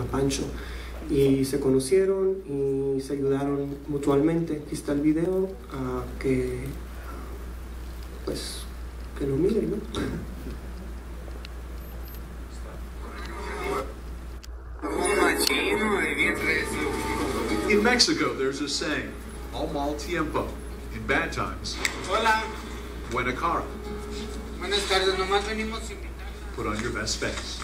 llama Pancho, y se conocieron y se ayudaron mutuamente. Aquí está el video, que lo miren, ¿no? In Mexico, there's a saying, al mal tiempo. In bad times, Hola. buena cara. Buenas tardes, nomás venimos a invitar. Put on your best face.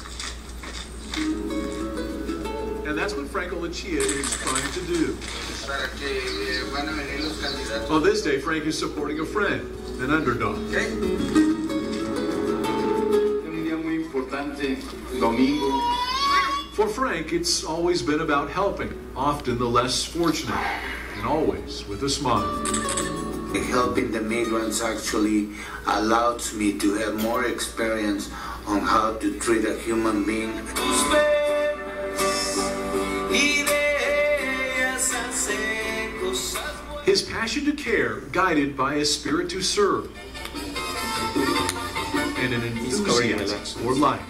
And that's what Frank Olachia is trying to do. Para que van a venir los candidatos. On this day, Frank is supporting a friend, an underdog. Okay. Un día muy importante, domingo. For Frank, it's always been about helping, often the less fortunate, and always with a smile. Helping the migrants actually allows me to have more experience on how to treat a human being. His passion to care, guided by a spirit to serve, and an enthusiasm for life.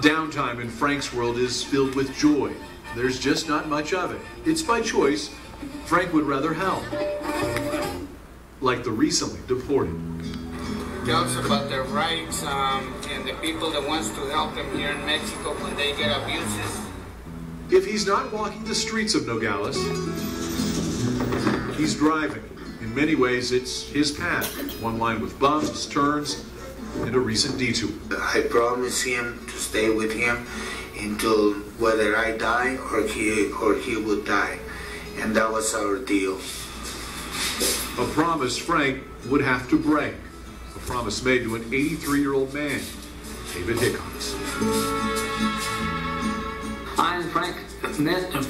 Downtime in Frank's world is filled with joy. There's just not much of it. It's by choice. Frank would rather help. Like the recently deported. Jokes about their rights and the people that wants to help them here in Mexico when they get abuses. If he's not walking the streets of Nogales, he's driving. In many ways, it's his path. One line with bumps, turns, and a recent detour. I promised him to stay with him until whether I die or he would die. And that was our deal. A promise Frank would have to break. A promise made to an 83-year-old man, David Hickox. I and Frank met the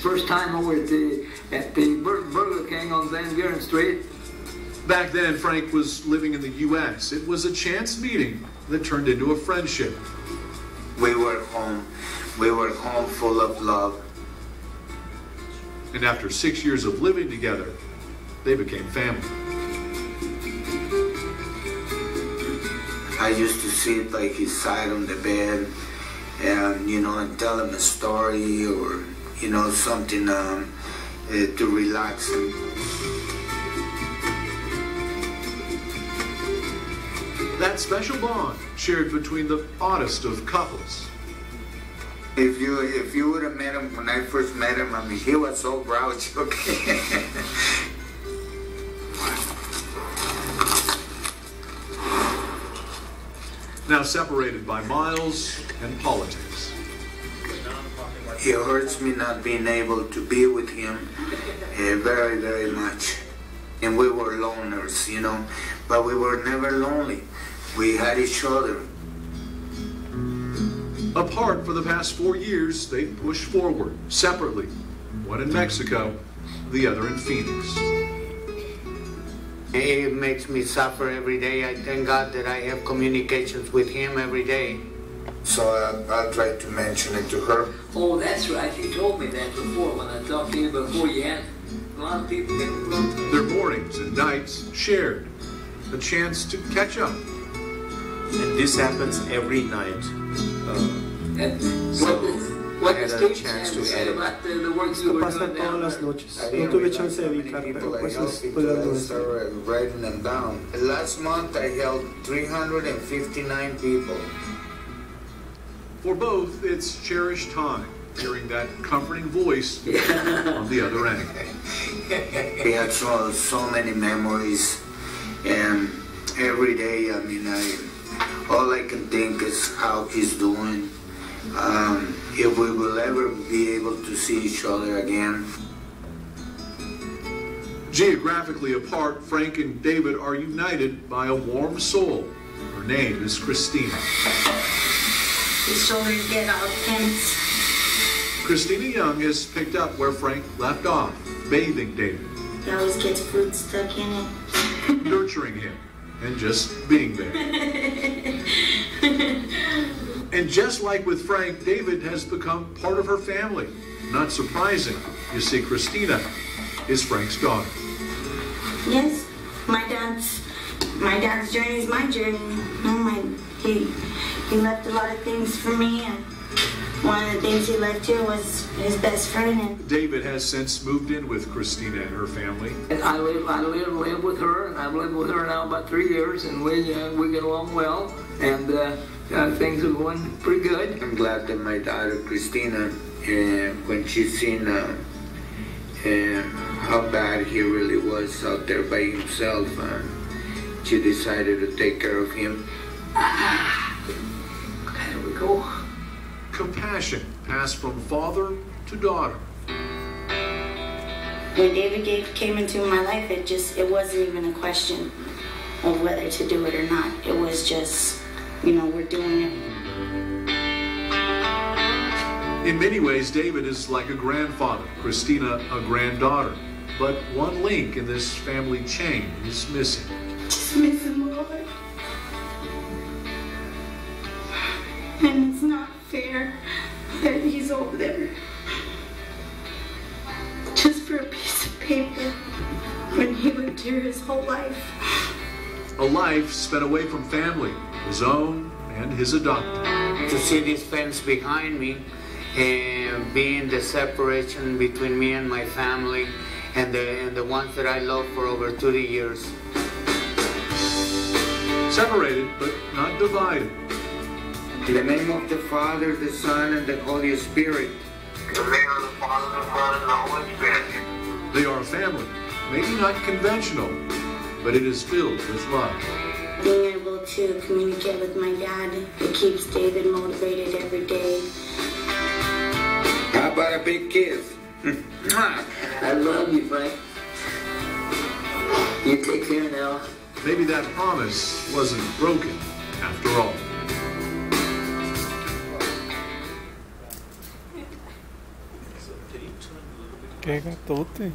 first time over at the Burger King on Van Buren Street. Back then, Frank was living in the U.S. It was a chance meeting that turned into a friendship. We were home. We were home full of love. And after 6 years of living together, they became family. I used to sit by his side on the bed and, and tell him a story or, something to relax him. That special bond shared between the oddest of couples. If you would have met him when I first met him, he was so grouchy. Okay. Now separated by miles and politics. It hurts me not being able to be with him very, very much. And we were loners, but we were never lonely. We had each other. Apart for the past 4 years, they pushed forward, separately. One in Mexico, the other in Phoenix. It makes me suffer every day. I thank God that I have communications with him every day. So I'll try to mention it to her. Oh, that's right. You told me that before when I talked to you before. You had a lot of people getting along. Their mornings and nights shared. A chance to catch up. And this happens every night. What the state has to say about the work you Esto were pasa doing todas down las there. noches. No tuve chance de dedicar, pero pues estoy dando esto. Writing them down. Last month I held 359 people. For both, it's cherished time, hearing that comforting voice on the other end. We had so many memories, and every day, all I can think is how he's doing. If we will ever be able to see each other again. Geographically apart, Frank and David are united by a warm soul. Her name is Christina. The shoulders get all tense. Christina Young has picked up where Frank left off, bathing David. It always gets food stuck in it. Nurturing him, and just being there. And just like with Frank, David has become part of her family. Not surprising. You see, Christina is Frank's daughter. Yes, my dad's journey is my journey. He left a lot of things for me, and one of the things he left here was his best friend. And David has since moved in with Christina and her family. I live with her, and I've lived with her now about 3 years, and we get along well, and things are going pretty good. I'm glad that my daughter Christina, when she's seen how bad he really was out there by himself, she decided to take care of him. There we go. Compassion passed from father to daughter. when David came into my life, it wasn't even a question of whether to do it or not. It was just, we're doing it. In many ways, David is like a grandfather, Christina a granddaughter. But one link in this family chain is missing. Just miss him a lot. And it's not fair that he's over there just for a piece of paper when he lived here his whole life. A life spent away from family, his own and his adopted. To see this fence behind me and being the separation between me and my family and the ones that I love for over 30 years. Separated, but not divided. In the name of the Father, the Son, and the Holy Spirit. In the name of the Father, the Son, and the Holy Spirit. They are a family, maybe not conventional, but it is filled with love. Being able to communicate with my dad, it keeps David motivated every day. How about a big kiss? I love you, Frank. You take care now. Maybe that promise wasn't broken after all. Qué gatote.